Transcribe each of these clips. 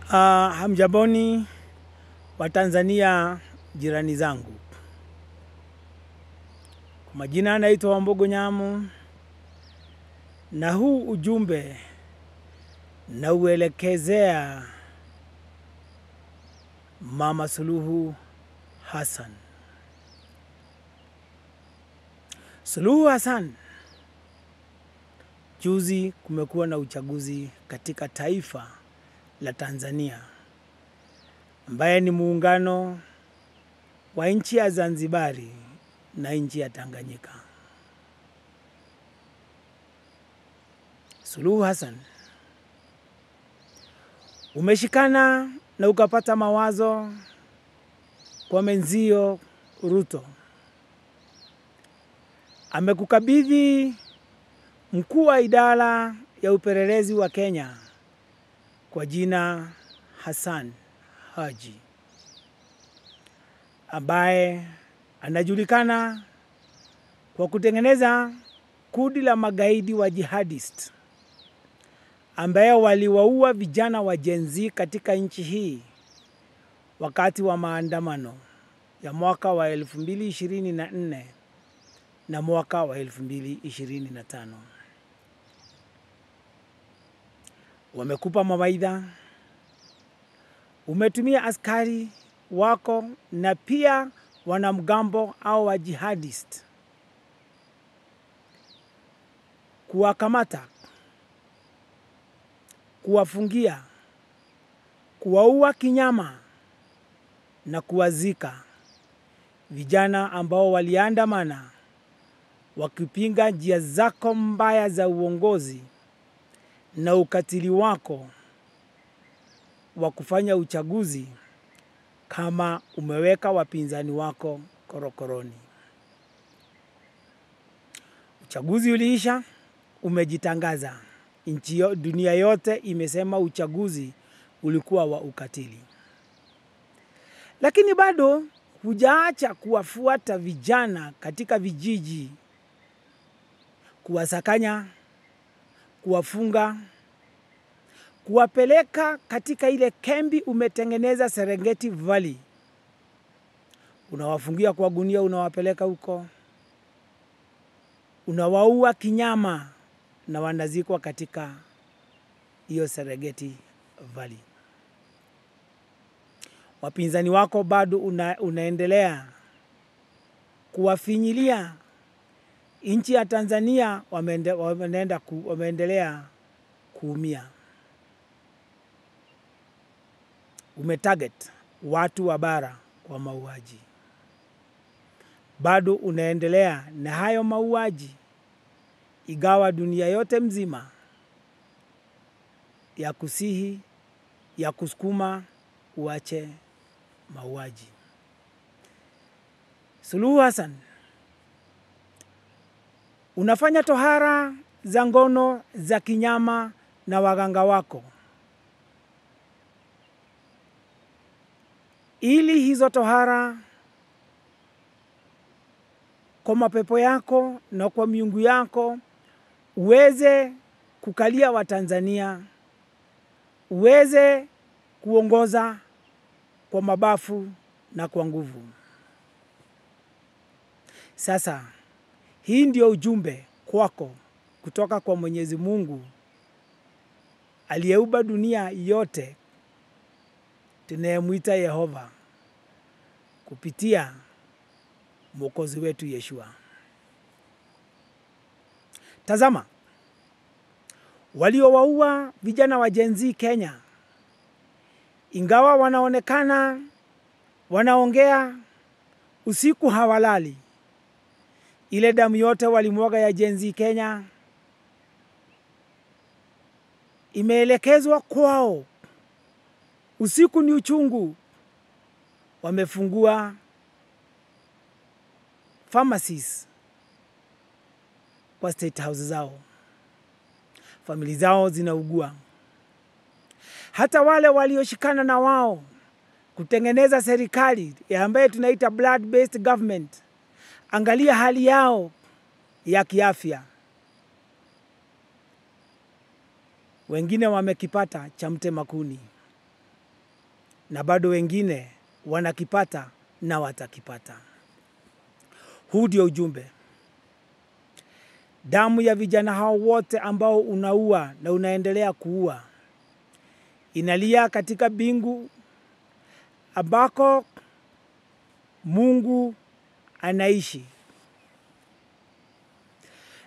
Hamjaboni wa Tanzania jirani zangu. Kwa majina naitwa Wambogo Nyamu, na huu ujumbe na uelekezea Mama Suluhu Hassan. Suluhu Hassan, juzi kumekuwa na uchaguzi katika taifa la Tanzania, ambaye ni muungano wa nchi ya Zanzibari na nchi ya Tanganyika. Suluhu Hassan, umeshikana na ukapata mawazo kwa menzio Ruto. Amekukabidhi mkuu wa idara ya upelelezi wa Kenya kwa jina Hassan Haji, ambaye anajulikana kwa kutengeneza kundi la magaidi wa jihadist ambaye waliwaua vijana wa Gen Z katika nchi hii wakati wa maandamano ya mwaka wa 2024 na mwaka wa 2025. Wamekupa mawaidha, umetumia askari wako na pia wanamgambo au wa jihadist kuwakamata, kuwafungia, kuwaua kinyama na kuwazika vijana ambao waliandamana wakipinga njia zako mbaya za uongozi na ukatili wako wa kufanya uchaguzi kama umeweka wapinzani wako korokoroni. Uchaguzi uliisha, umejitangaza. Dunia yote imesema uchaguzi ulikuwa wa ukatili. Lakini bado hujaacha kuwafuata vijana katika vijiji, kuwasakanya, kuwafunga, kuwapeleka katika ile kambi umetengeneza Serengeti Valley. Unawafungia kwa gunia, unawapeleka huko. Unawaua kinyama na wanazikwa katika hiyo Serengeti Valley. Wapinzani wako bado unaendelea kuwafinyilia. Nchi ya Tanzania wameendelea kuumia. Umetarget watu wa bara kwa mauaji. Bado unaendelea na hayo mauaji, igawa dunia yote mzima ya kusihi, ya kusukuma uache mauaji. Suluhu Hassan, unafanya tohara za ngono za kinyama na waganga wako, ili hizo tohara kwa mapepo yako na kwa miungu yako uweze kukalia Watanzania, uweze kuongoza kwa mabafu na kwa nguvu. Sasa hii ndio ujumbe kwako kutoka kwa Mwenyezi Mungu aliyeumba dunia yote, tunayemwita Yehova, kupitia Mwokozi wetu Yeshua. Tazama, waliowaua vijana wa Gen Z Kenya, ingawa wanaonekana wanaongea usiku hawalali, ile damu yote walimwaga ya Gen Z Kenya imeelekezwa kwao. Usiku ni uchungu. Wamefungua pharmacies kwa state house zao. Famili zao zinaugua. Hata wale walioshikana na wao kutengeneza serikali ambaye tunaita blood based government, angalia hali yao ya kiafya. Wengine wamekipata cha mtema kuni. na bado wengine wanakipata na watakipata. Huu ndio ujumbe. Damu ya vijana hao wote ambao unaua na unaendelea kuua inalia katika mbingu ambako Mungu anaishi.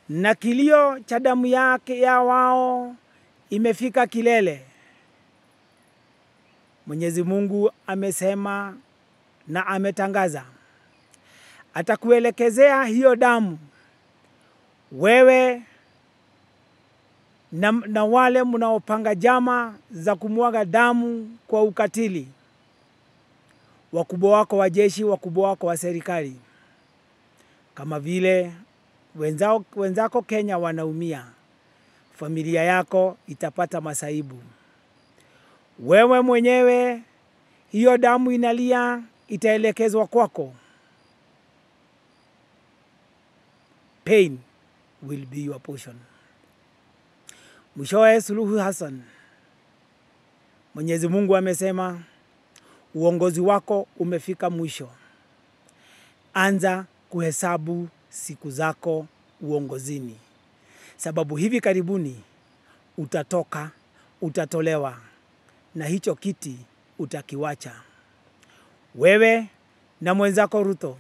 Na kilio cha damu yake ya wao imefika kilele. Mwenyezi Mungu amesema na ametangaza, atakuelekezea hiyo damu wewe na wale mnaopanga njama za kumwaga damu kwa ukatili, wakubwa wako wa jeshi, wakubwa wako wa serikali. Kama vile wenzako Kenya wanaumia, familia yako itapata masaibu. Wewe mwenyewe hiyo damu inalia itaelekezwa kwako. Pain will be your portion. Mwishowe Suluhu Hassan, Mwenyezi Mungu amesema uongozi wako umefika mwisho. Anza kuhesabu siku zako uongozini. Sababu hivi karibuni utatolewa na hicho kiti utakiwacha. Wewe na mwenzako Ruto,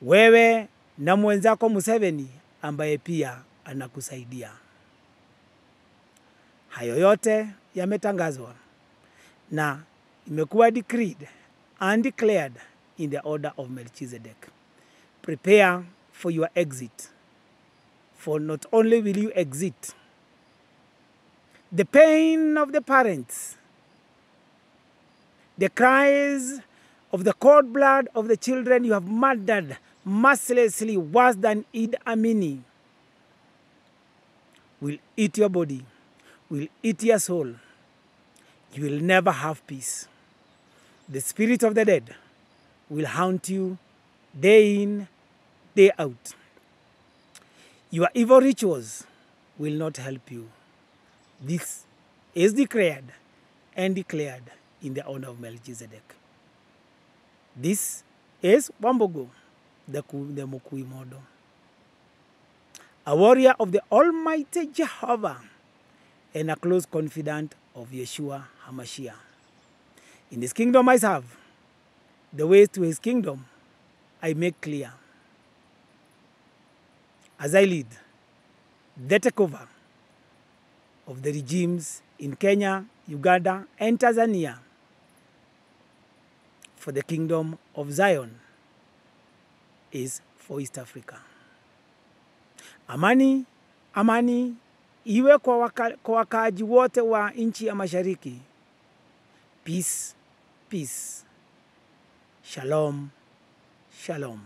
wewe na mwenzako Museveni ambaye pia anakusaidia. Hayo yote yametangazwa na imekuwa decreed and declared in the order of Melchizedek. Prepare for your exit. For not only will you exit, the pain of the parents, the cries of the cold blood of the children you have murdered mercilessly worse than Idi Amin will eat your body, will eat your soul. You will never have peace. The spirit of the dead will haunt you day in, day out. Your evil rituals will not help you. This is declared and declared in the honor of Melchizedek. This is Wambugu, the Mukui Modo, a warrior of the Almighty Jehovah and a close confidant of Yeshua HaMashiach. In his kingdom I serve. The ways to his kingdom I make clear. As I lead the takeover of the regimes in Kenya, Uganda, and Tanzania for the kingdom of Zion is for East Africa. Amani, amani iwe kwa wakaaji wote wa nchi ya Mashariki. Peace, peace. Shalom, shalom.